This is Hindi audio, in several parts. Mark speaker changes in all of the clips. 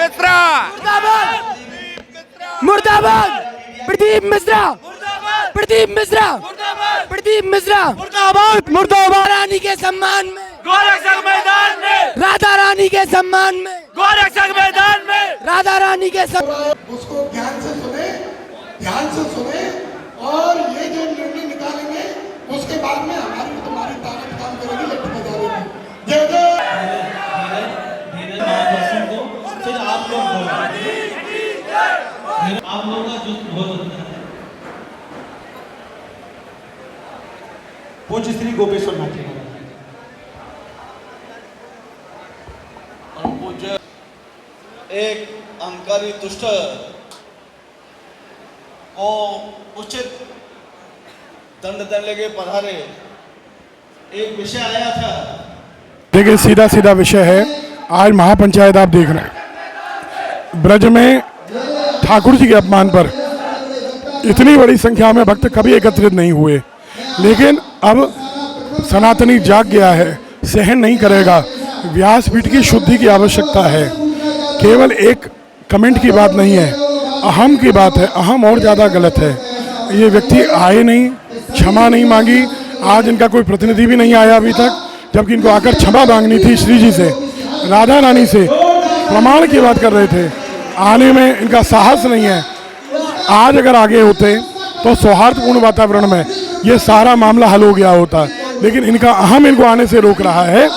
Speaker 1: मिश्रा
Speaker 2: मुर्दाबाद, प्रदीप मिश्रा, प्रदीप मिश्रा, प्रदीप मिश्रा, मुर्दाबाद, मुर्दाबाद। रानी के सम्मान में,
Speaker 3: गोरक्षक मैदान में,
Speaker 2: राधा रानी के सम्मान में,
Speaker 3: गोरक्षक मैदान में,
Speaker 2: राधा रानी के
Speaker 4: उसको ध्यान से सुने और ये जो निर्णय निकालेंगे उसके बाद में हमारी तुम्हारी ताकत काम करेगी लट्टू बजाने में। जय जय
Speaker 5: फिर आप लोग आप लोगों का जो बहुत पूज्य श्री गोपेश्वर नाथ जी
Speaker 6: पूज्य एक अहंकारी दुष्ट को उचित दंड देने के पधारे एक विषय आया था।
Speaker 7: देखिए सीधा सीधा विषय है, आज महापंचायत आप देख रहे हैं, ब्रज में ठाकुर जी के अपमान पर इतनी बड़ी संख्या में भक्त कभी एकत्रित नहीं हुए, लेकिन अब सनातनी जाग गया है, सहन नहीं करेगा। व्यासपीठ की शुद्धि की आवश्यकता है, केवल एक कमेंट की बात नहीं है, अहम की बात है। अहम और ज़्यादा गलत है। ये व्यक्ति आए नहीं, क्षमा नहीं मांगी, आज इनका कोई प्रतिनिधि भी नहीं आया अभी तक, जबकि इनको आकर क्षमा मांगनी थी श्री जी से, राधा रानी से, प्रमाण की बात कर रहे थे। आने में इनका साहस नहीं है। आज अगर आगे होते तो सौहार्दपूर्ण वातावरण में ये सारा मामला हल हो गया होता, लेकिन इनका अहम इनको आने से रोक रहा है।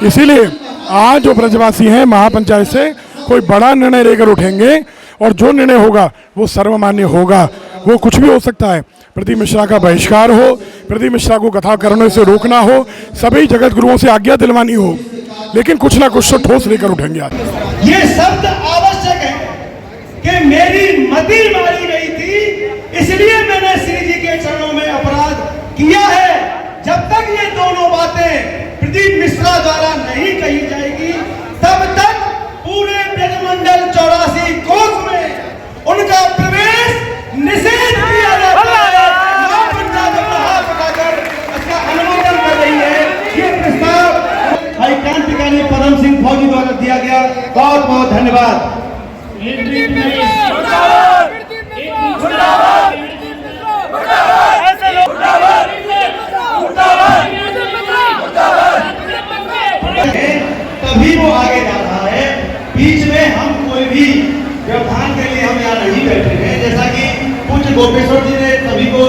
Speaker 7: इसीलिए आज जो ब्रजवासी हैं महापंचायत से कोई बड़ा निर्णय लेकर उठेंगे और जो निर्णय होगा वो सर्वमान्य होगा। वो कुछ भी हो सकता है, प्रदीप मिश्रा का बहिष्कार हो, प्रदीप मिश्रा को कथा करने से रोकना हो, सभी जगत गुरुओं से आज्ञा दिलवानी हो, लेकिन कुछ ना कुछ तो ठोस लेकर उठेंगे आज।
Speaker 8: ये शब्द आवश्यक है कि मेरी मति मारी गई थी, इसलिए मैंने श्री जी के चरणों में अपराध किया है। जब तक ये दोनों बातें प्रदीप मिश्रा द्वारा नहीं कही जाएगी, तब तक पूरे ब्रजमंडल 84 कोस में उनका प्रवेश निषेध किया जाता है। इसका अनुमोदन कर रही है। ये प्रस्ताव भाई क्रांतिकारी पदम सिंह फौजी द्वारा दिया गया। बहुत बहुत धन्यवाद। तभी वो आगे जा रहा है। बीच में हम कोई भी व्यवधान के लिए हम यहाँ नहीं बैठे हैं। जैसा कि पूज्य गोपेश्वर जी ने सभी को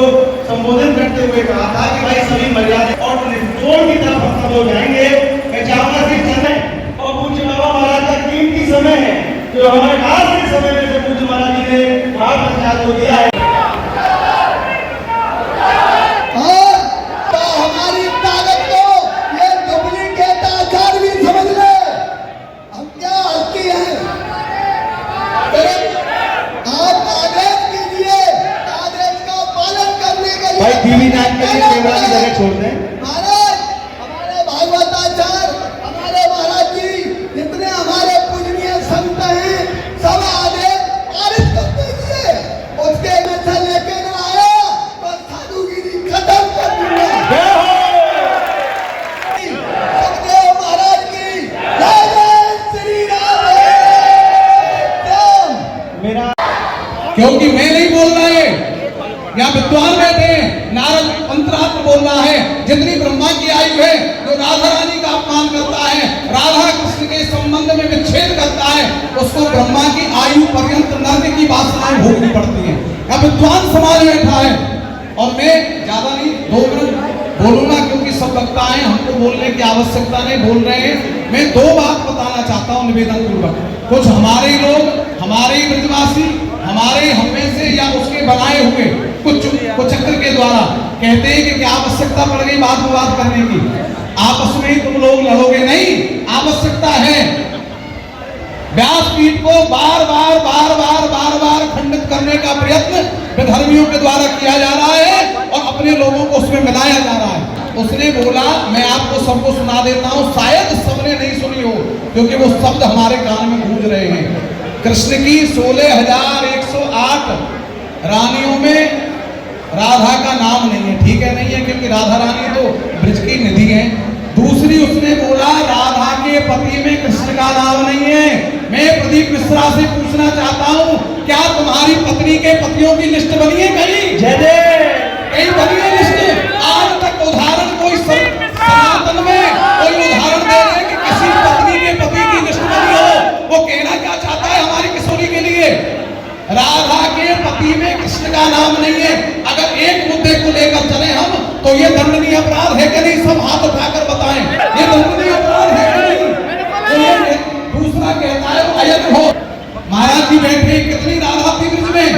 Speaker 8: संबोधन करते हुए कहा था कि भाई सभी मर्यादा और निचोड़ की तरफ हम सब लोग जाएंगे। मैं चाहूंगा सिर्फ समय और पूज्य बाबा महाराज का कीमती समय है जो हमारे आज के समय में से पूज्य महाराज जी ने महापंचायत को दिया है। भाई टीवी नाइन के लिए कैमरा की जगह छोड़ दें।
Speaker 4: महाराज, हमारे भागवताचार्य, हमारे महाराज जी, जितने हमारे पूजनीय संत हैं, सब आदेश पारित कर दीजिए। उसके में लेके न आया तो साधुगिरी खत्म कर दूंगा। सुखदेव महाराज की जय जय श्री राम।
Speaker 8: मेरा
Speaker 5: क्योंकि मैं नहीं बोल रहा है, यहाँ विद्वान बैठे हैं, नारद मंत्रार्थ बोल रहा है। जितनी ब्रह्मा की आयु है, जो राधा रानी का अपमान करता है, राधा कृष्ण के संबंध में विच्छेद करता है, उसको ब्रह्मा की आयु पर्यंत नर्क की वासनाएं भोगनी पड़ती हैं। यहाँ विद्वान समाज बैठा है और मैं ज्यादा नहीं 2 मिनट बोलूंगा क्योंकि सब वक्ता है, हमको बोलने की आवश्यकता नहीं, बोल रहे हैं। मैं 2 बात बताना चाहता हूँ निवेदन पूर्वक। कुछ हमारे लोग, हमारे ब्रजवासी, हमारे हमें से या उसके बनाए हुए कुछ चक्र के द्वारा कहते हैं कि क्या आवश्यकता पड़ गई बात विवाद करने की, आपस में ही तुम लोग लड़ोगे। नहीं, आवश्यकता है। व्यासपीठ को बार बार खंडित करने का प्रयत्न विधर्मियों के द्वारा किया जा रहा है और अपने लोगों को उसमें मिलाया जा रहा है। उसने बोला, मैं आपको सबको सुना देता हूँ, शायद सबने नहीं सुनी हो क्योंकि वो शब्द हमारे कान में गूंज रहे हैं। कृष्ण की 16,108 रानियों में राधा का नाम नहीं है, ठीक है, नहीं है, क्योंकि राधा रानी तो ब्रज की निधि है। दूसरी उसने बोला राधा के पति में कृष्ण का नाम नहीं है। मैं प्रदीप मिश्रा से पूछना चाहता हूँ, क्या तुम्हारी पत्नी के पतियों की लिस्ट बनी है कहीं? कहीं बनी है लिस्ट? आज तक उदाहरण कोई सनातन में कोई उदाहरण दे रहे कि किसी पत्नी के पति की लिस्ट बनी हो? वो कहना क्या चाहता है हमारी किशोरी के लिए? राधा के पति में कृष्ण का नाम नहीं है। अगर एक मुद्दे को लेकर चले हम तो ये दंडनीय अपराध है कि नहीं? सब हाथ उठाकर बताएं, ये दंडनीय अपराध है कि नहीं? तो ये दूसरा कहता है अयन हो। महाराज जी बैठे, कितनी राधा थी ब्रज में?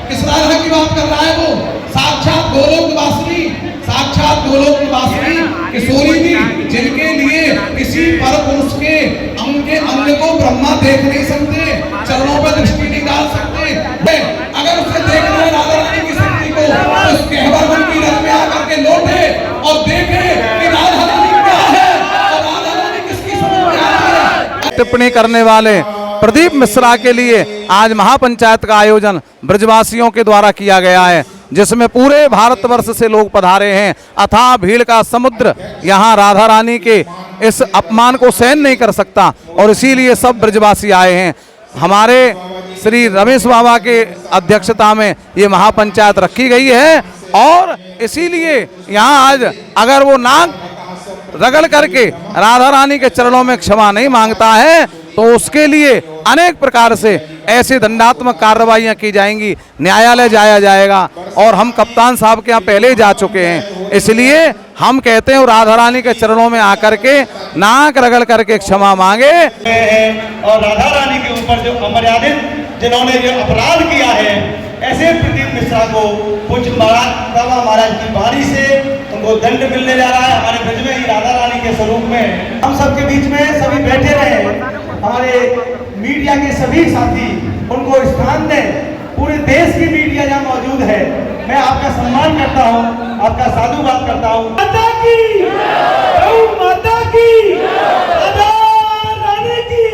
Speaker 5: किस राधा की बात कर रहा है वो? साक्षात गोलोक निवासिनी, साक्षात गोलोक निवासिनी किशोरी जी, जिनके लिए किसी पर पुरुष के अंग को ब्रह्मा देख नहीं सकते, चरणों पर दृष्टि नहीं डाल सकते। अगर उसे देखना है राधा रानी की शक्ति को, तो उस गहवर वन की रथ में आकर के लौटे और देखे कि राधा रानी क्या है और राधा रानी किसकी समझ में आती है। टिप्पणी करने वाले प्रदीप मिश्रा के लिए आज महापंचायत का आयोजन ब्रजवासियों के द्वारा किया गया है, जिसमें पूरे भारतवर्ष से लोग पधारे हैं। अथाह भीड़ का समुद्र यहाँ राधा रानी के इस अपमान को सहन नहीं कर सकता और इसीलिए सब ब्रजवासी आए हैं। हमारे श्री रमेश बाबा के अध्यक्षता में ये महापंचायत रखी गई है और इसीलिए यहाँ आज अगर वो नाक रगड़ करके राधा रानी के चरणों में क्षमा नहीं मांगता है तो उसके लिए अनेक प्रकार से ऐसी दंडात्मक कार्रवाइयां की जाएंगी, न्यायालय जाया जाएगा। और हम कप्तान साहब के यहाँ पहले ही जा चुके हैं, इसलिए हम कहते हैं राधा रानी के चरणों में आकर के नाक रगड़ करके क्षमा मांगे।
Speaker 8: और राधा रानी के ऊपर जो अमर्यादित जिन्होंने जो अपराध किया है, ऐसे प्रदीप मिश्रा को पूज्य महाराज की बाणी से उनको दंड मिलने जा रहा है। हमारे ब्रज में ही राधा रानी के स्वरूप में हम सबके बीच में सभी बैठे रहे, हमारे मीडिया के सभी साथी उनको स्थान दें। पूरे देश की मीडिया जहाँ मौजूद है, मैं आपका सम्मान करता हूँ, आपका साधुवाद करता हूँ। माता की, माता की, राधा रानी की,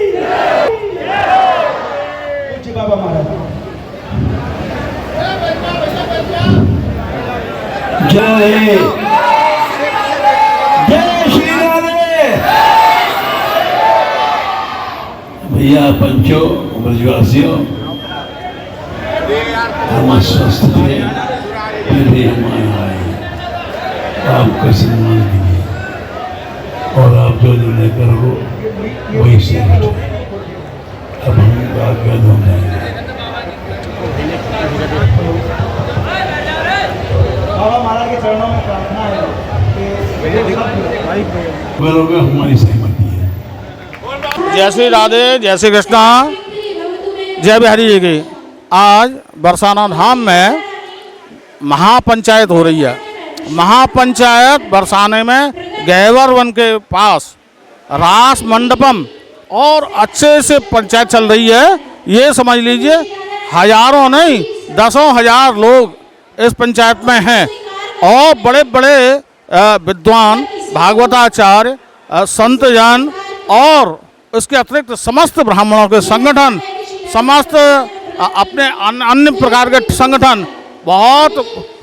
Speaker 8: पूज्य बाबा महाराज जय जय श्री राधे।
Speaker 1: भैया पंचो ब्रजवासियों, हम स्वस्थ थे, फिर हम आए, आपका सम्मान कीजिए और आप जो निर्णय करो वही श्रेष्ठ है। अब हम आज्ञा दो
Speaker 8: बाबा महाराज के चरणों में प्रार्थना है
Speaker 1: कि हमारी सहमति है।
Speaker 3: जय श्री राधे, जय श्री कृष्णा, जय बिहारी जी की। आज बरसाना धाम में महापंचायत हो रही है। महापंचायत बरसाने में गहवर वन के पास रास मंडपम और अच्छे से पंचायत चल रही है। ये समझ लीजिए हजारों नहीं दसों हजार लोग इस पंचायत में हैं और बड़े बड़े विद्वान, भागवताचार्य, संतजन और इसके अतिरिक्त समस्त ब्राह्मणों के संगठन, समस्त अपने अन्य प्रकार के संगठन। बहुत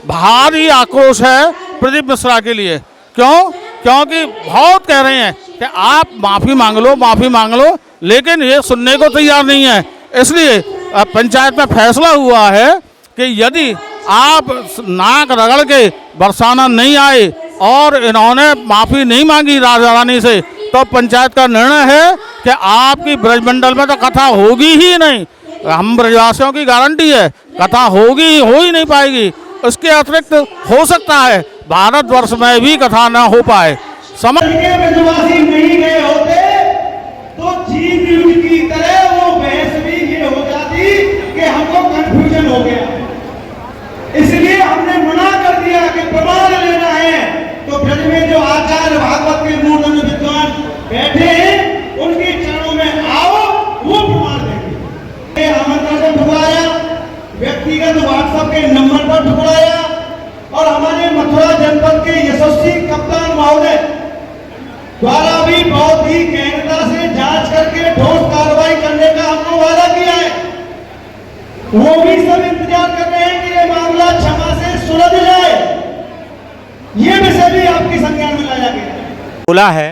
Speaker 3: भारी आक्रोश है प्रदीप मिश्रा के लिए। क्यों? क्योंकि बहुत कह रहे हैं कि आप माफ़ी मांग लो, माफ़ी मांग लो, लेकिन ये सुनने को तैयार नहीं है। इसलिए पंचायत में फैसला हुआ है कि यदि आप नाक रगड़ के बरसाना नहीं आए और इन्होंने माफ़ी नहीं मांगी राधा रानी से, तो पंचायत का निर्णय है कि आपकी ब्रजमंडल में तो कथा होगी ही नहीं। हम ब्रजवासियों की गारंटी है, कथा होगी, हो ही नहीं पाएगी। उसके अतिरिक्त हो सकता है भारतवर्ष में भी कथा न हो पाए। समझ
Speaker 8: के ब्रजवासी नहीं गए होते तो जी न्यूज की तरह वो बहस भी ये हो जाती कि हमको कंफ्यूजन हो गया। इसलिए हमने मना कर दिया कि प्रमाण लेना है तो ब्रज में जो आचार्य भागवत के मूर्धन विद्वान बैठे हैं उनके चरणों में आओ, वो प्रमाण देंगे। आमंत्रण ठुकराया, व्यक्तिगत व्हाट्सएप के नंबर पर ठुकराया और हमारे मथुरा जनपद के यशस्वी कप्तान महोदय द्वारा भी बहुत ही गहनता से जांच करके ठोस कार्रवाई करने का हमको वादा किया है। वो भी सब इंतजार कर रहे हैं कि ये मामला क्षमा से सुलझ जाए। ये विषय भी आपकी संज्ञान में लाया गया।
Speaker 9: बोला है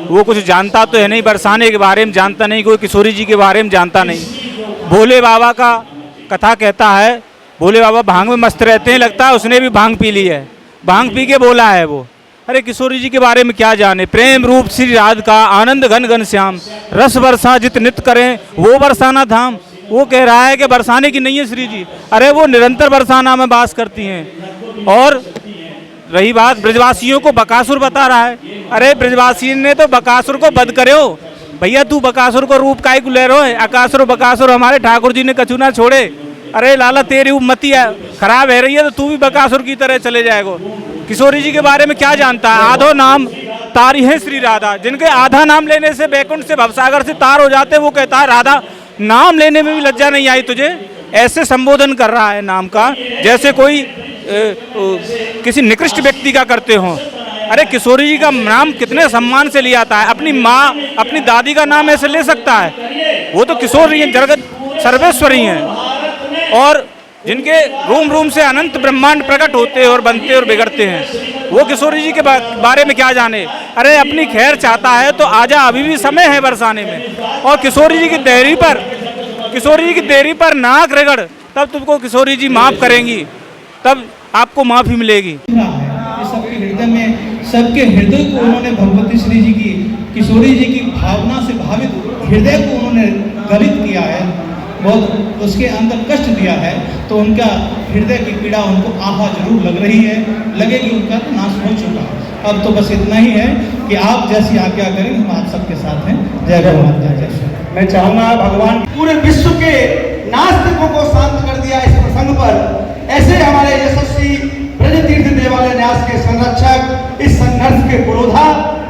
Speaker 9: वो कुछ जानता तो है नहीं, बरसाने के बारे में जानता नहीं, कोई किशोरी जी के बारे में जानता नहीं।
Speaker 3: भोले बाबा का कथा कहता है, भोले बाबा भांग में मस्त रहते हैं, लगता है उसने भी भांग पी ली है, भांग पी के बोला है वो। अरे किशोरी जी के बारे में क्या जाने, प्रेम रूप श्री राधिका आनंद घन घन श्याम, रस बरसा जित नित करें वो बरसाना धाम। वो कह रहा है कि बरसाने की नहीं है श्री जी, अरे वो निरंतर बरसाना में वास करती हैं। और रही बात ब्रजवासियों को बकासुर बता रहा है, अरे ब्रजवासी ने तो बकासुर को बध करे हो भैया, तू बकासुर को रूप काय को ले रहे हो, अकासुर बकासुर हमारे ठाकुर जी ने कछु ना छोड़े। अरे लाला तेरी उम्मती है खराब है रही है तो तू भी बकासुर की तरह चले जाएगा। किशोरी जी के बारे में क्या जानता है, आधो नाम तारी है श्री राधा, जिनके आधा नाम लेने से बैकुंठ से भवसागर से तार हो जाते, वो कहता है राधा नाम लेने में भी लज्जा नहीं आई तुझे, ऐसे संबोधन कर रहा है नाम का, जैसे कोई किसी निकृष्ट व्यक्ति का करते हो। अरे किशोरी जी का नाम कितने सम्मान से लिया था, अपनी माँ अपनी दादी का नाम ऐसे ले सकता है, वो तो किशोरी हैं, जगत सर्वेश्वरी हैं, और जिनके रूम रूम से अनंत ब्रह्मांड प्रकट होते हैं और बनते और बिगड़ते हैं, वो किशोरी जी के बारे में क्या जाने। अरे अपनी खैर चाहता है तो आजा, अभी भी समय है बरसाने में। और किशोरी जी की देरी पर नाक रगड़, तब तुमको किशोरी जी माफ करेंगी, तब आपको माफी मिलेगी।
Speaker 5: सबके हृदय में, सबके हृदय को उन्होंने भगवती श्री जी की, किशोरी जी की भावना से भावित हृदय को उन्होंने गलित किया है, बहुत उसके अंदर कष्ट दिया है, तो उनका हृदय की पीड़ा उनको आहा जरूर लग रही है, लगेगी, उनका तो नाश हो चुका। अब तो बस इतना ही है कि आप जैसी आज्ञा करें, हम आप सबके साथ हैं। जय भगवान, जय जय श्री।
Speaker 8: मैं चाहूंगा भगवान पूरे विश्व के नास्तिकों को शांत कर दिया इस प्रसंग पर, ऐसे हमारे यशस्वी ब्रज तीर्थ देवालय न्यास के संरक्षक, इस संघर्ष के पुरोधा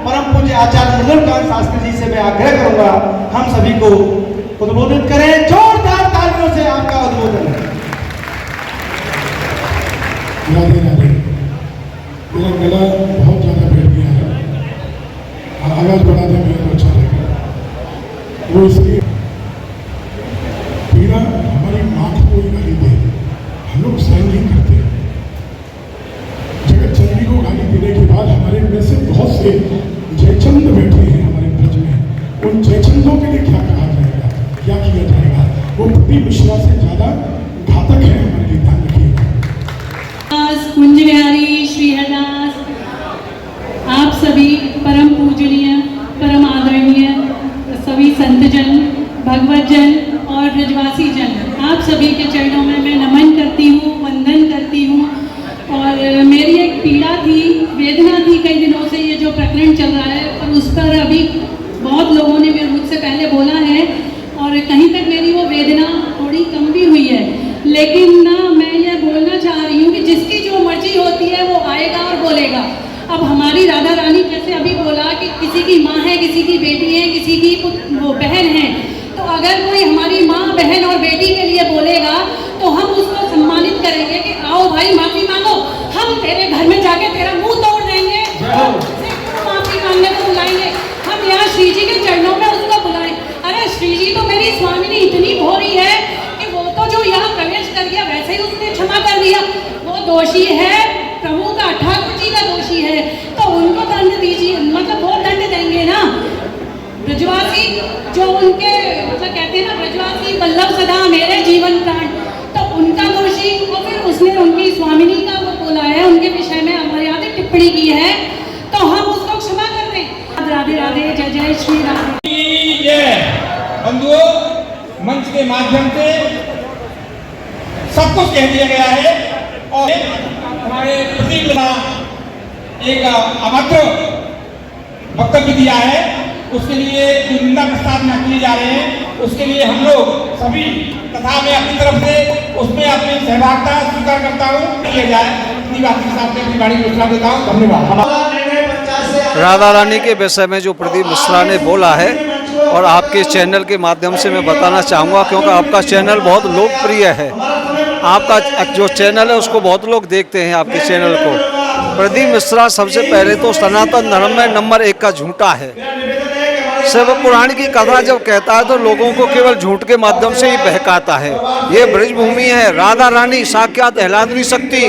Speaker 8: परम पूज्य आचार्य मृदुलकांत शास्त्री जी से मैं आग्रह करूंगा हम सभी को उद्बोधित करें। जोरदार तालियों से आपका उद्बोधन है।
Speaker 7: राधे राधे। मेरा गला बहुत ज़्यादा बैठ गया है, आवाज़ बढ़ा दे मेरा तो अच्छा लगेगा। वो इसलिए पीड़ा हमारी माँ को कोई गाली दे, हम लोग सहन नहीं करते। जगत जननी को गाली देने के बाद हमारे में से बहुत से जयचंद बैठे हैं हमारे ब्रज में, उन जयचंदों के लिए क्या कहा जाएगा, क्या किया जाएगा? वो प्रदीप मिश्रा से ज़्यादा घातक है हमारे लिए, ध्यान रखिएगा।
Speaker 9: कुंज बिहारी श्री हरदास, आप सभी परम पूजनीय, परम आदरणीय सभी संतजन, भगवतजन और ब्रजवासी जन, आप सभी के चरणों में मैं नमन करती हूँ, वंदन करती हूँ। और मेरी एक पीड़ा थी, वेदना थी कई दिनों से, ये जो प्रकरण चल रहा है, और उस पर अभी बहुत लोगों ने मुझसे पहले बोला है, और कहीं तक मेरी वो वेदना थोड़ी कम भी हुई है। लेकिन ना मैं ये बोलना चाह रही हूँ कि जिसकी जो मर्जी होती है वो आएगा और बोलेगा। अब हमारी राधा रानी जैसे अभी बोला कि किसी की माँ है, किसी की बेटी है, किसी की वो बहन है, तो अगर कोई हमारी माँ, बहन और बेटी के लिए बोलेगा तो हम उसको सम्मानित करेंगे कि आओ भाई माफी मांगो, हम तेरे घर में जाके तेरा मुंह तोड़ देंगे, माफी मांगने को बुलाएंगे, हम यहाँ श्री जी के चरणों में उसको बुलाएं। अरे श्री जी तो मेरी स्वामिनी इतनी भोरी है कि वो तो जो यहाँ प्रवेश कर दिया वैसे ही उसने क्षमा कर दिया। वो दोषी है प्रभु का, ठाकुर जी का दोषी है, तो उनको दंड दीजिए, मतलब वो दंड देंगे ना। ब्रजवासी जो उनके मतलब कहते हैं ना, ब्रजवासी वल्लभ सदा मेरे जीवन प्राण, तो उनका दोषी, और फिर उसने उनकी स्वामिनी का वो बोला है, उनके विषय में अमर्यादित टिप्पणी की है, तो हम उसको क्षमा कर दें। राधे राधे, जय जय श्री राम।
Speaker 5: बंधुओं, मंच के माध्यम से सब कुछ कह दिया गया है, और हमारे प्रतीक एक अभद्र वक्तव्य दिया है, उसके लिए जो निंदा प्रस्तावना किए जा रहे हैं, उसके लिए हम लोग सभी तथा मैं अपनी तरफ से उसमें अपनी सहभागिता स्वीकार करता हूँ, किया जाए। इतनी बात के साथ अपनी गाड़ी घोषणा देता हूँ। धन्यवाद।
Speaker 10: राधा रानी के विषय में जो प्रदीप मिश्रा ने बोला है, और आपके चैनल के माध्यम से मैं बताना चाहूँगा, क्योंकि आपका चैनल बहुत लोकप्रिय है, आपका जो चैनल है उसको बहुत लोग देखते हैं आपके चैनल को। प्रदीप मिश्रा सबसे पहले तो सनातन धर्म में नंबर 1 का झूठा है। शिव पुराण की कथा जब कहता है तो लोगों को केवल झूठ के माध्यम से ही बहकाता है। ये ब्रजभूमि है, राधा रानी साक्षात आह्लादनी शक्ति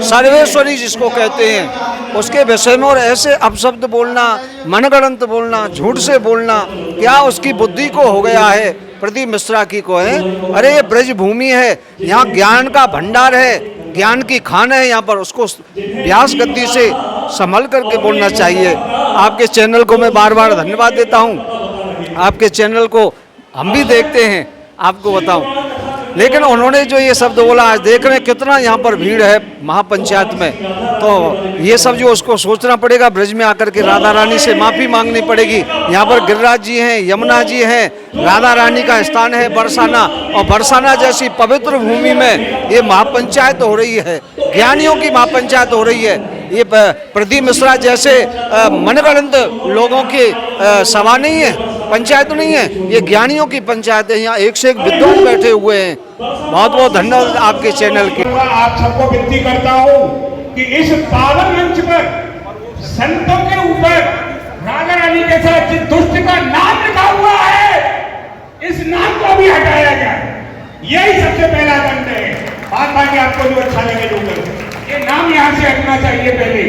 Speaker 10: सर्वेश्वरी जिसको कहते हैं उसके विषय में और ऐसे अपशब्द बोलना, मनगढ़ंत बोलना, झूठ से बोलना, क्या उसकी बुद्धि को हो गया है? प्रदीप मिश्रा की को है, अरे ये ब्रज भूमि है, यहाँ ज्ञान का भंडार है, ज्ञान की खान है यहाँ पर, उसको व्यास गद्दी से संभल करके बोलना चाहिए। आपके चैनल को मैं बार बार धन्यवाद देता हूँ, आपके चैनल को हम भी देखते हैं, आपको बताऊं। लेकिन उन्होंने जो ये शब्द बोला, आज देख रहे हैं कितना यहाँ पर भीड़ है महापंचायत में, तो ये सब जो उसको सोचना पड़ेगा, ब्रज में आकर के राधा रानी से माफ़ी मांगनी पड़ेगी। यहाँ पर गिरिराज जी हैं, यमुना जी हैं, राधा रानी का स्थान है बरसाना, और बरसाना जैसी पवित्र भूमि में ये महापंचायत हो रही है, ज्ञानियों की महापंचायत हो रही है। ये प्रदीप मिश्रा जैसे मनगढ़ंत लोगों की सभा नहीं है, पंचायत नहीं है, ये ज्ञानियों की पंचायत है। यहाँ एक से एक विद्वान बैठे हुए हैं। बहुत बहुत धन्यवाद आपके चैनल के।
Speaker 11: आप सबको विनती करता हूँ कि इस पावन मंच पर संतों के ऊपर राधा रानी के साथ जिस दुष्ट का नाम लिखा हुआ है, इस नाम को भी हटाया जाए। यही सबसे पहला दंड है। बात बाकी आपको जो अच्छा लगे जो करो, ये नाम यहाँ से हटना चाहिए पहले,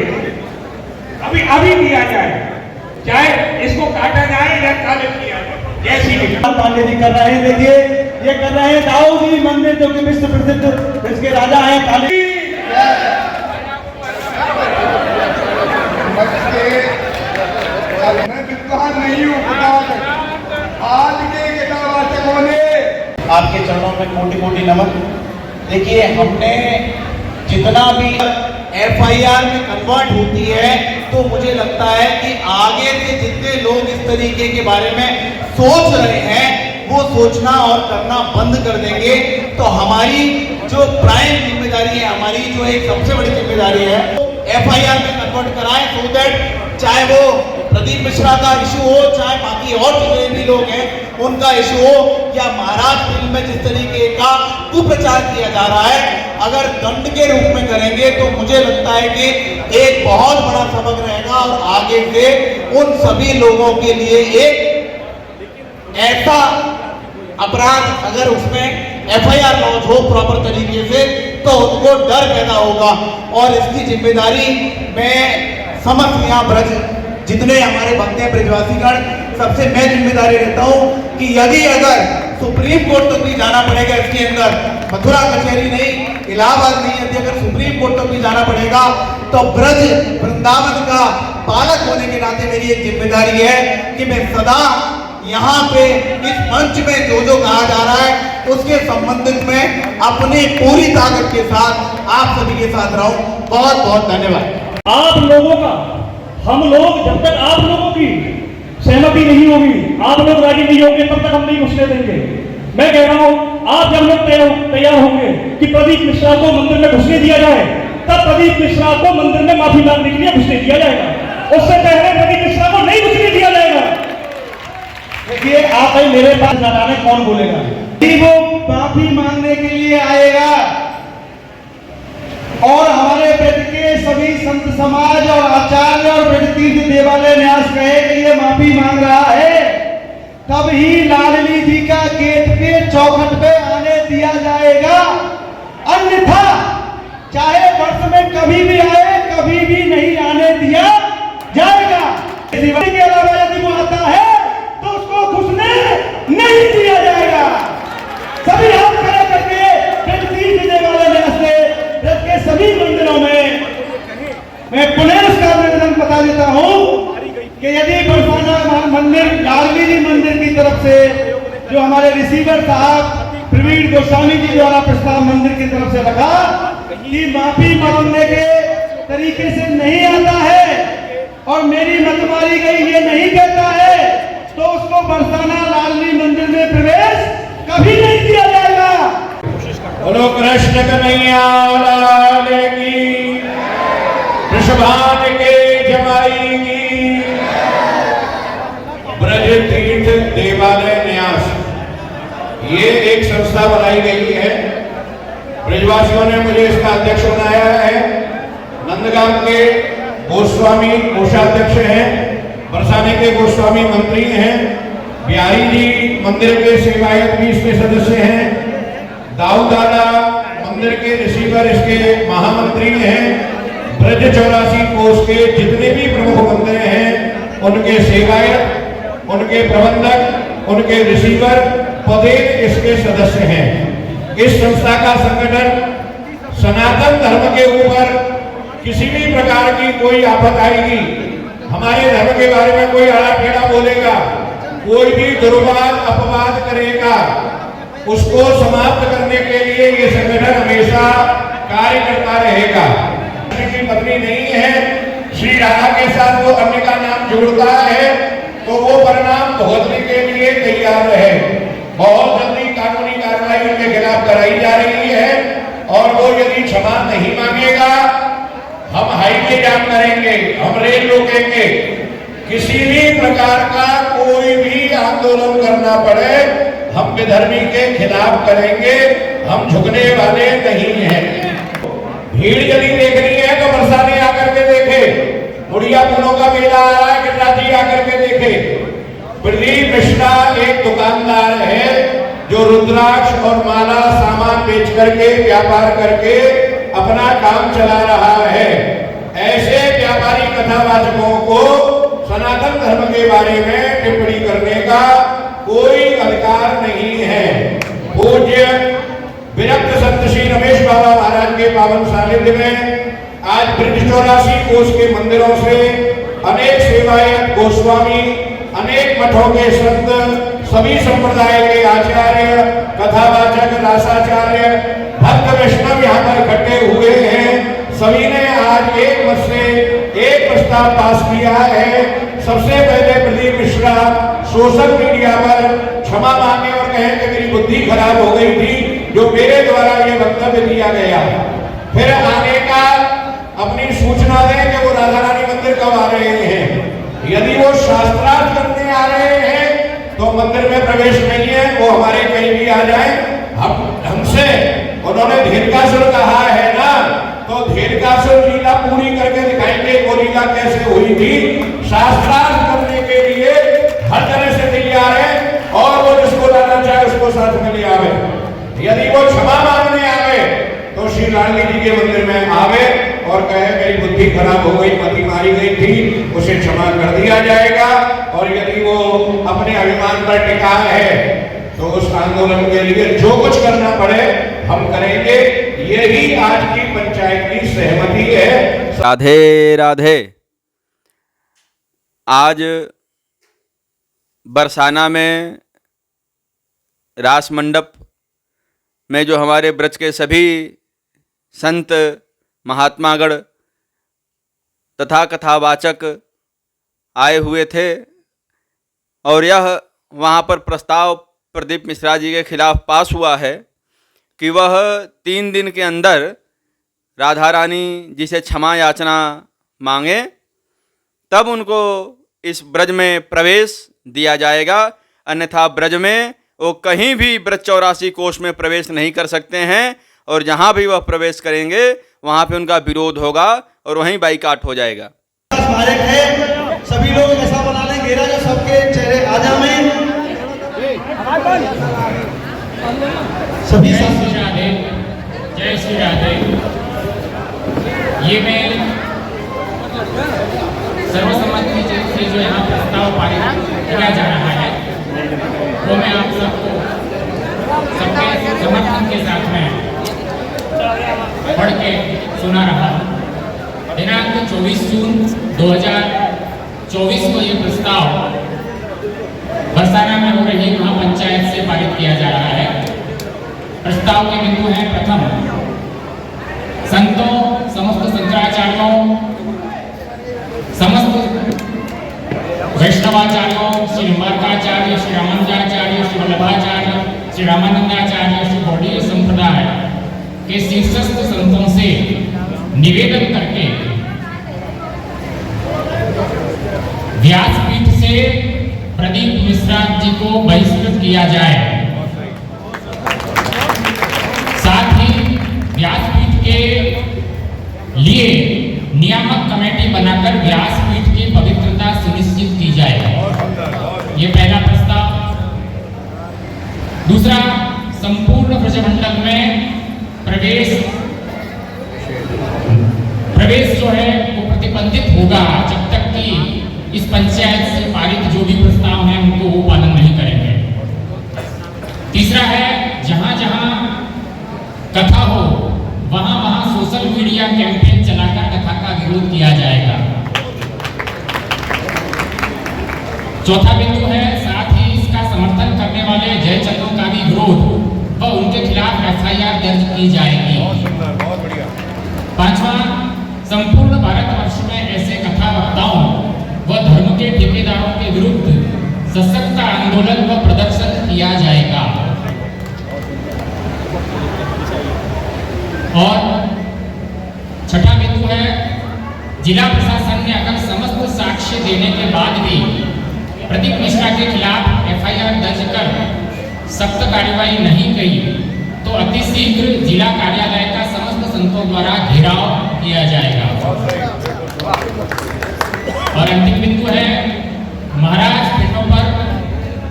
Speaker 11: अभी दिया जाए, चाहे इसको काटा जाए या काले किया जाए, जैसी भी।
Speaker 8: पांडे जी कर रहे हैं, देखिए ये कर रहे हैं दाऊदी मंदिर, जो कि विश्व प्रसिद्ध इसके राजा हैं काली।
Speaker 11: मैं विद्वान नहीं हूँ, आज के किताबों ने
Speaker 8: आपके चरणों में कोटि कोटि नमन। देखिए हमने जितना भी FIR में कन्वर्ट होती है, तो मुझे लगता है कि आगे से जितने लोग इस तरीके के बारे में सोच रहे हैं, वो सोचना और करना बंद कर देंगे। तो हमारी जो प्राइम जिम्मेदारी है, हमारी जो एक सबसे बड़ी जिम्मेदारी है, FIR में कन्वर्ट कराएं, सो दैट चाहे वो प्रदीप मिश्रा का इशू हो, चाहे बाकी और जितने भी लोग हैं उनका इशू हो, या महाराज फिल्म में जिस तरीके का कुप्रचार किया जा रहा है, अगर दंड के रूप में करेंगे तो मुझे लगता है कि एक बहुत बड़ा सबक रहेगा। और आगे से उन सभी लोगों के लिए एक ऐसा अपराध अगर उसमें FIR लॉन्च हो प्रॉपर तरीके से, तो उनको डर पैदा होगा। और इसकी जिम्मेदारी मैं समस्त यहाँ ब्रज जितने हमारे बनते हैं ब्रजवासीगण, सबसे मैं जिम्मेदारी रहता हूँ कि यदि अगर सुप्रीम कोर्ट तक भी जाना पड़ेगा इसके अंदर, मथुरा कचहरी नहीं, इलाहाबाद नहीं, यदि अगर सुप्रीम कोर्ट तक भी जाना पड़ेगा, तो ब्रज वृंदावन का पालक होने के नाते मेरी एक जिम्मेदारी है कि मैं सदा यहाँ पे इस मंच में जो जो कहा जा रहा है उसके संबंधित में अपनी पूरी ताकत के साथ आप सभी के साथ रहूं। बहुत बहुत धन्यवाद।
Speaker 11: आप लोगों का, हम लोग जब तक आप लोगों की सहमति नहीं होगी, आप लोग राजी नहीं होंगे, तब तक हम नहीं घुसने देंगे। मैं कह रहा हूँ, आप जब लोग तैयार होंगे कि प्रदीप मिश्रा को मंदिर में घुसने दिया जाए, तब प्रदीप मिश्रा को मंदिर में माफी मांगने के लिए घुसने दिया जाएगा। उससे पहले प्रदीप मिश्रा को नहीं घुसने दिया जाएगा। देखिए आप भाई मेरे पास जाने कौन बोलेगा, वो माफी मांगने के लिए आएगा और हमारे ब्रज के सभी संत समाज और आचार्य और ब्रज तीर्थ देवालय न्यास कहे कि ये माफी मांग रहा है, तब ही लाडली जी का गेट पे चौखट पे आने दिया जाएगा। अन्यथा चाहे वर्ष में कभी भी आए, कभी भी नहीं आने दिया जाएगा। के अलावा यदि वो आता है तो उसको घुसने नहीं दिया जाएगा। सभी हाथ खड़े करके ब्रज तीर्थ देवालय न्यास से ब्रज के सभी मंदिरों में मैं पुनः उसका निवेदन बता देता हूँ कि यदि बरसाना मंदिर, लाडली जी मंदिर की तरफ से जो हमारे रिसीवर साहब प्रवीण गोस्वामी जी द्वारा प्रस्ताव मंदिर की तरफ से रखा कि माफी मांगने के तरीके से नहीं आता है और मेरी मतवारी गई ये नहीं कहता है, तो उसको बरसाना लाडली मंदिर में प्रवेश कभी नहीं दिया जाएगा। बोलो कृष्ण कन्हैया लाल की, वृषभान के जमाई की। ब्रज तीर्थ देवालय न्यास, ये एक संस्था बनाई गई है, ब्रजवासियों ने मुझे इसका अध्यक्ष बनाया है। नंदगांव के गोस्वामी कोषाध्यक्ष हैं, बरसाने के गोस्वामी मंत्री हैं, बिहारी जी मंदिर के सेवायत भी इसके सदस्य हैं, दाऊदाना
Speaker 12: मंदिर के रिसीवर, इसके महामंत्री हैं, ब्रज 84 कोष के जितने भी प्रमुख मंदिर हैं उनके सेवायत, उनके प्रबंधक, उनके रिसीवर पदेन इसके सदस्य हैं। इस संस्था का संगठन सनातन धर्म के ऊपर किसी भी प्रकार की कोई आफत आएगी, हमारे धर्म के बारे में कोई आड़ा टेढ़ा बोलेगा, कोई भी दुर्वाद अपवाद करेगा, उसको समाप्त करने के लिए ये संगठन हमेशा कार्य करता रहेगा। कृष्ण की पत्नी नहीं है, श्री राधा के साथ वो अन्य का नाम जोड़ता है तो वो परिणाम भुगतने के लिए तैयार है। बहुत जल्दी कानूनी कार्रवाई उनके खिलाफ कराई जा रही है और वो यदि क्षमा नहीं मांगेगा, हम हाईवे जाम करेंगे, हम रेल रोकेंगे, किसी भी प्रकार का कोई भी आंदोलन करना पड़े हम विधर्मी के खिलाफ करेंगे, हम झुकने वाले नहीं हैं। भीड़ यदि देखनी है तो बरसाने आकर के देखे, मुड़िया फूलों का मेला आ रहा है, गिरिराज जी आकर के देखे। प्रदीप मिश्रा एक दुकानदार है जो रुद्राक्ष और माला सामान बेच करके व्यापार करके अपना काम चला रहा है। ऐसे व्यापारी कथावाचकों को सनातन धर्म के बारे में टिप्पणी करने का कोई अधिकार नहीं है। पूज्य विरक्त संत श्री रमेश बाबा महाराज के पावन सानिध्य में आज ब्रज 84 कोष के मंदिरों से अनेक सेवायत, गोस्वामी, अनेक मठों के संत, सभी संप्रदाय के आचार्य, कथावाचक, रासाचार्य, भक्त वैष्णव यहाँ पर इकट्ठे हुए हैं। सभी ने आज एक मत से एक प्रस्ताव पास किया है। सबसे पहले प्रदीप मिश्रा सोशल मीडिया पर क्षमा मांगे और कहें कि मेरी बुद्धि खराब हो गई थी जो मेरे द्वारा ये वक्तव्य दिया गया। फिर आने का अपनी सूचना दें कि वो राधा रानी मंदिर कब आ रहे हैं। यदि वो शास्त्रार्थ करने आ रहे हैं तो मंदिर में प्रवेश नहीं है, वो हमारे कहीं भी आ जाए। हम हमसे उन्होंने धीरकासुर कहा है ना, तो धीरकासुर लीला पूरी करके दिखाएंगे वो लीला कैसे हुई थी। शास्त्रार्थ करने के लिए हर तरह से तैयार है और वो जिसको लाना चाहे उसको साथ में ले आवे। यदि वो क्षमा मांगने आवे तो श्री लाडली जी के मंदिर में आवे और कहे मेरी बुद्धि खराब हो गई, मति मारी गई थी, उसे क्षमा कर दिया जाएगा। और यदि वो अपने अभिमान पर टिका है तो उस आंदोलन के लिए जो कुछ करना पड़े हम करेंगे। यही आज की पंचायत की सहमति है।
Speaker 13: राधे राधे। आज बरसाना में रास मंडप में जो हमारे ब्रज के सभी संत, महात्मागण तथा कथावाचक आए हुए थे और यह वहाँ पर प्रस्ताव प्रदीप मिश्रा जी के खिलाफ पास हुआ है कि वह 3 दिन के अंदर राधा रानी जी से क्षमा याचना मांगे, तब उनको इस ब्रज में प्रवेश दिया जाएगा। अन्यथा ब्रज में वो कहीं भी ब्रज 84 कोष में प्रवेश नहीं कर सकते हैं और जहाँ भी वह प्रवेश करेंगे वहाँ पे उनका विरोध होगा और वहीं बाइकाट हो जाएगा।
Speaker 8: स्मारक है, सभी लोग ऐसा बना लें घेरा जो सबके चेहरे आजा में सभी
Speaker 14: राधे, जय श्री राधे। ये मैं सर्वसम्मति से जो यहाँ प्रस्ताव पारित किया जा रहा है वो मैं आप सबको सबके समर्थन के साथ में पढ़ के सुना रहा हूँ। दिनांक 24 जून 2024 को ये प्रस्ताव बरसाना में हो रही महापंचायत से पारित किया जा रहा है। प्रस्ताव के बिंदु हैं: प्रथम, संतों, समस्त शंकराचार्यों, समस्त वैष्णवाचार्यों, श्री मार्गाचार्य, श्री रामानुजाचार्य, श्री वल्लभाचार्य, श्री रामानंदाचार्य, श्री गौड़ीय संप्रदाय के शीर्षस्थ संतों से निवेदन करके व्यासपीठ से प्रदीप मिश्रा जी को बहिष्कृत किया जाए। साथ ही व्यासपीठ के लिए नियामक कमेटी बनाकर व्यासपीठ की पवित्रता सुनिश्चित की जाए। ये पहला प्रस्ताव। दूसरा, संपूर्ण ब्रजमंडल में प्रवेश जो है वो प्रतिबंधित होगा जब तक कि इस पंचायत से पारित जो भी प्रस्ताव हैं उनको वो पालन नहीं करेंगे। तीसरा है, जहां जहां कथा हो वहां वहां सोशल मीडिया कैंपेन चलाकर कथा का विरोध किया जाएगा। चौथा बिंदु है, साथ ही इसका समर्थन करने वाले जयचंदों का भी विरोध व उनके खिलाफ FIR दर्ज की जाएगी। पांचवा, संपूर्ण भारतवर्ष में ऐसे कथा वक्ताओं व धर्म के ठेकेदारों के विरुद्ध सशक्त आंदोलन व प्रदर्शन किया जाएगा। और छठा बिंदु है, जिला प्रशासन ने अगर समस्त साक्ष्य देने के बाद भी प्रदीप मिश्रा के खिलाफ FIR दर्ज कर सख्त कार्रवाई नहीं की तो अतिशीघ्र जिला कार्यालय का समस्त संतों द्वारा घेराव किया जाएगा। और अंतिम बिंदु है, महाराज फिल्मों पर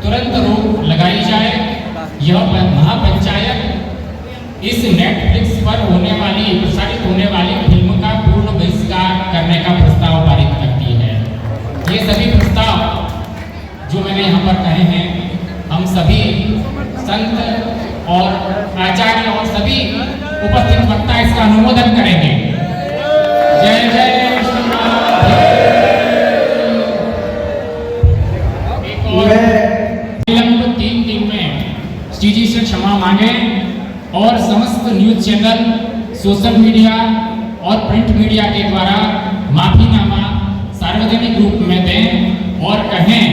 Speaker 14: तुरंत रोक लगाई जाए। यह महापंचायत इस नेटफ्लिक्स पर प्रसारित होने वाली फिल्म का पूर्ण बहिष्कार करने का प्रस्ताव पारित करती है। ये सभी प्रस्ताव जो मैंने यहाँ पर कहे हैं, हम सभी संत और आचार्य और सभी उपस्थित वक्ता इसका अनुमोदन करेंगे। जय जय विलंब 3 दिन में श्री जी से क्षमा मांगे और समस्त न्यूज चैनल, सोशल मीडिया और प्रिंट मीडिया के द्वारा माफीनामा सार्वजनिक रूप में दें और कहें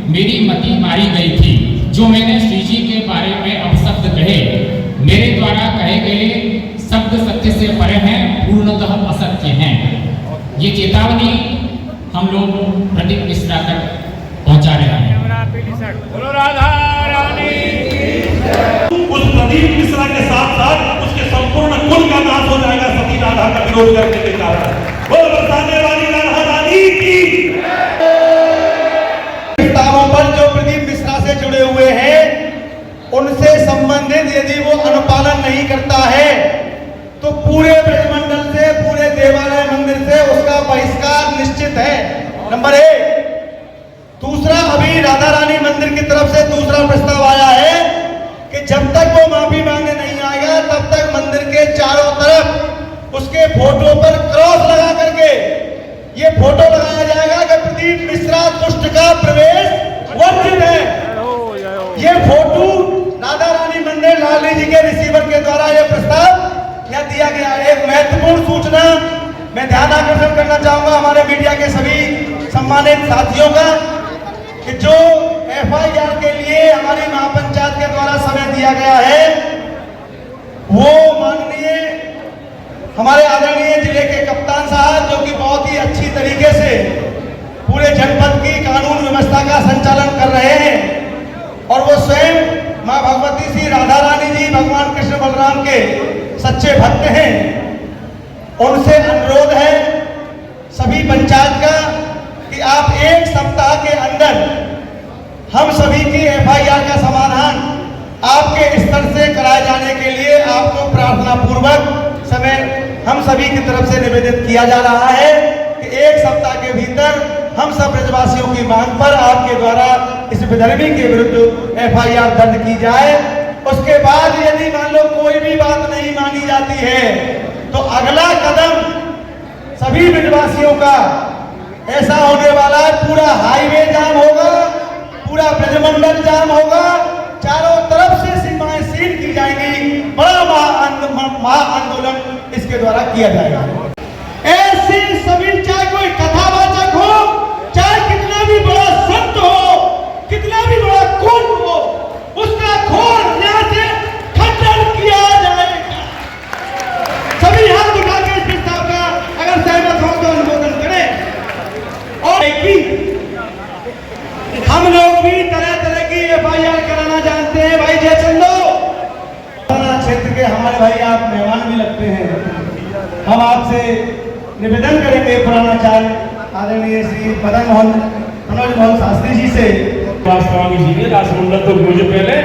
Speaker 14: मेरी मति मारी गई थी। जो मैंने श्री जी के बारे में अपशब्द कहे, मेरे द्वारा कहे गए शब्द सत्य से परे हैं, पूर्णतः असत्य हैं। ये चेतावनी हम लोग प्रदीप मिश्रा तक पहुंचा रहे हैं।
Speaker 8: उस प्रदीप मिश्रा के साथ साथ उसके संपूर्ण कुल का नाश हो जाएगा सती राधा का विरोध करने के कारण। वो बरसाने वाली राधा रानी की
Speaker 11: प्रस्तावों पर जो प्रदीप मिश्रा से जुड़े हुए हैं उनसे संबंधित यदि वो अनुपालन नहीं करता है तो पूरे ब्रजमंडल से, पूरे देवालय मंदिर से उसका बहिष्कार निश्चित है। नंबर 1। दूसरा, अभी राधा रानी मंदिर की तरफ से दूसरा प्रस्ताव आया है कि जब तक वो माफी मांगने नहीं आएगा तब तक मंदिर के चारों तरफ उसके फोटो पर क्रॉस लगा करके ये फोटो लगाया जाएगा कि प्रदीप मिश्रा दुष्ट का प्रवेश वर्जित है। ये फोटो राधा रानी मंदिर लाली जी के रिसीवर के द्वारा ये प्रस्ताव यहाँ दिया गया है। एक महत्वपूर्ण सूचना मैं ध्यान आकर्षण करना चाहूंगा हमारे मीडिया के सभी सम्मानित साथियों का कि जो FIR के लिए हमारी महापंचायत के द्वारा समय दिया गया है वो माननीय हमारे आदरणीय जिले के कप्तान साहब जो कि बहुत ही अच्छी तरीके से पूरे जनपद की कानून व्यवस्था का संचालन कर रहे हैं और वो स्वयं मां भगवती श्री राधा रानी जी भगवान कृष्ण बलराम के सच्चे भक्त हैं। उनसे अनुरोध है सभी पंचायत का कि आप 1 सप्ताह के अंदर हम सभी की FIR का समाधान आपके स्तर से कराए जाने के लिए आपको प्रार्थना पूर्वक समय हम सभी की तरफ से निवेदित किया जा रहा है कि 1 सप्ताह के भीतर हम सब ब्रजवासियों की मांग पर आपके द्वारा इस विधर्मी के विरुद्ध FIR दर्ज की जाए। उसके बाद यदि मान लो कोई भी बात नहीं मानी जाती है तो अगला कदम सभी ब्रजवासियों का ऐसा होने वाला है, पूरा हाईवे जाम होगा, पूरा ब्रजमंडल जाम होगा, चारों तरफ से सीमाएं सील की जाएंगी, बड़ा महाआंदोलन इसके द्वारा किया जाएगा। ऐसे सभी चाहे कोई कथावाचक हो, चाहे कितना भी बड़ा संत हो, कितना भी बड़ा कुंड हो, उसका घोर न्याय से खंडन किया जाएगा। सभी हाथ उठा के इस प्रस्ताव का अगर सहमत हो तो अनुमोदन करें। और हम लोग भी तरह तरह की FIR कराना जानते हैं भाई जयचंदो। क्षेत्र के हमारे भाई आप मेहमान भी लगते हैं। हम आपसे निवेदन करेंगे पुराणाचार्य आदरणीय श्री मनोज मोहन शास्त्री जी से।
Speaker 15: स्वामी जी ने राष्ट्रमंडल तो मुझे पहले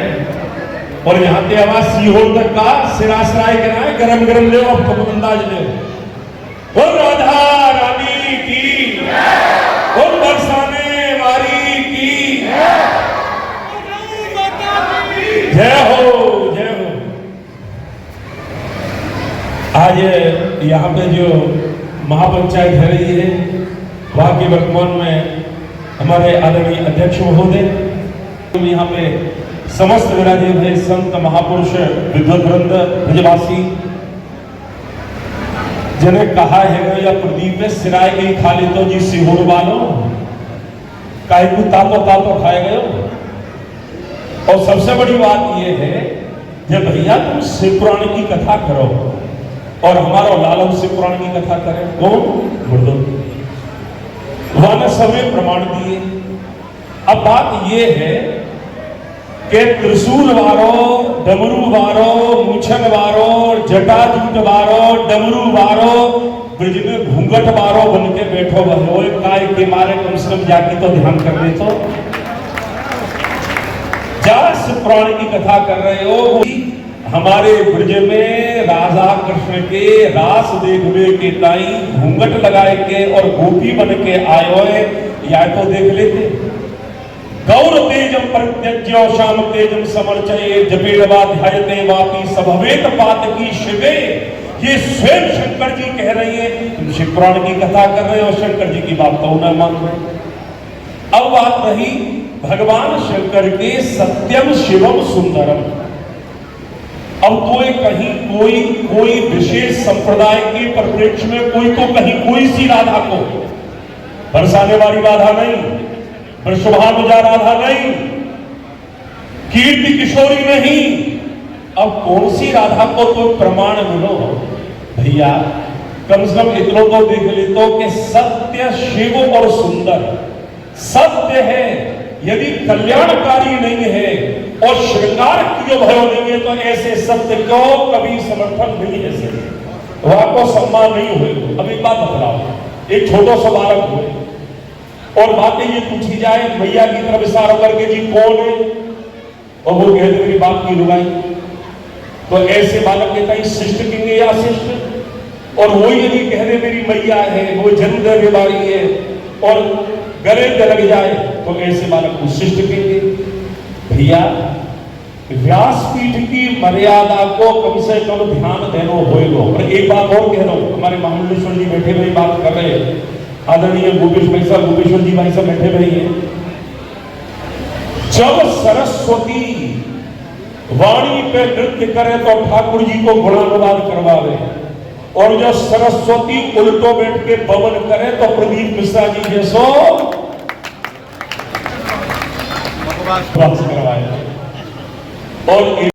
Speaker 12: और यहाँ पे आवाज सीहोर तक का सिरासराय कराए, गरम गरम ले अब कब अंदाज ले। और राधा रानी की और बरसाने वाली की जय हो, जय हो। आज यहाँ पे जो महापंचायत है रही है, वहाँ के वर्तमान में हमारे आदरणीय अध्यक्ष महोदय, यहाँ पे समस्त विराजे भय संत महापुरुष विद्वत वृंद ब्रजवासी जिन्हें कहा है या प्रदीप में सिराय गई खा ले तो जी सीहोर वालों काहे को तातो खाए गए। और सबसे बड़ी बात यह है जब भैया तुम शिव पुराण की कथा करो और हमारा लालव शिव पुराण की कथा करे, कौन मुर्दो वाला समय प्रमाण दिए। अब बात यह है कि त्रिशूल वारो, डमरू वारो, मूछन वारो, जटाजूट वारो, डमरू वारो, ब्रिज में घूंघट वारो बन के बैठो बनो काय के मारे कम से कम जाके तो ध्यान कर ले। तो जास पुराण की कथा कर रहे हो, हमारे ब्रिज में राधा कृष्ण के रास देखने के ताई घूंघट लगाए के और गोपी बन के आयो है, या तो देख लेते। गौर तेजम प्रत्यज्यो श्याम तेजम समर्चये जपेड़वा ध्यायते वापी सभवेत पात की शिवे। ये स्वयं शंकर जी कह रही है, तुम शिव पुराण की कथा कर रहे हो, शंकर जी की बात तो न मान रहे। अब बात रही भगवान शंकर के सत्यम शिवम सुंदरम। अब तो कहीं कोई विशेष संप्रदाय के परिप्रेक्ष्य में कोई तो कहीं कोई सी राधा को बरसाने वाली राधा नहीं, वृषभानुजा राधा नहीं, कीर्ति किशोरी नहीं। अब कौन सी राधा को तो प्रमाण मिलो भैया, कम से कम इतना तो देख ले तो कि सत्य शिव और सुंदर सत्य है। यदि कल्याणकारी नहीं है और श्रृंगार की भयो नहीं है तो ऐसे सत्य को कभी समर्थन नहीं है, वह को सम्मान नहीं हुए। अब एक बात बतलाओ, एक छोटा सा बालक हुए और बातें ये पूछी जाए मैया की तरफ इशारा करके जी कौन है, और वो कहते मेरी बाप की लुगाई, तो ऐसे बालक कहता है शिष्ट किंगे या शिष्ट। और वो यदि कह दे मेरी मैया है, वो जन्म देने वाली है और गले पे लग जाए तो ऐसे बालक को शिष्ट कहेंगे। भैया व्यासपीठ की मर्यादा को कम से कम ध्यान देना होएगा। और एक बात और कह रहा हूं, हमारे महामंडलेश्वर जी बैठे हुए बात कर रहे हैं, आदरणीय गोपेश्वर जी भाई साहब बैठे हुए हैं। जब सरस्वती वाणी पे नृत्य करे तो ठाकुर जी को गुणानुवाद करवावे, और जो सरस्वती उल्टो बैठ के पवन करे तो प्रदीप मिश्रा जी जैसो करवाए। और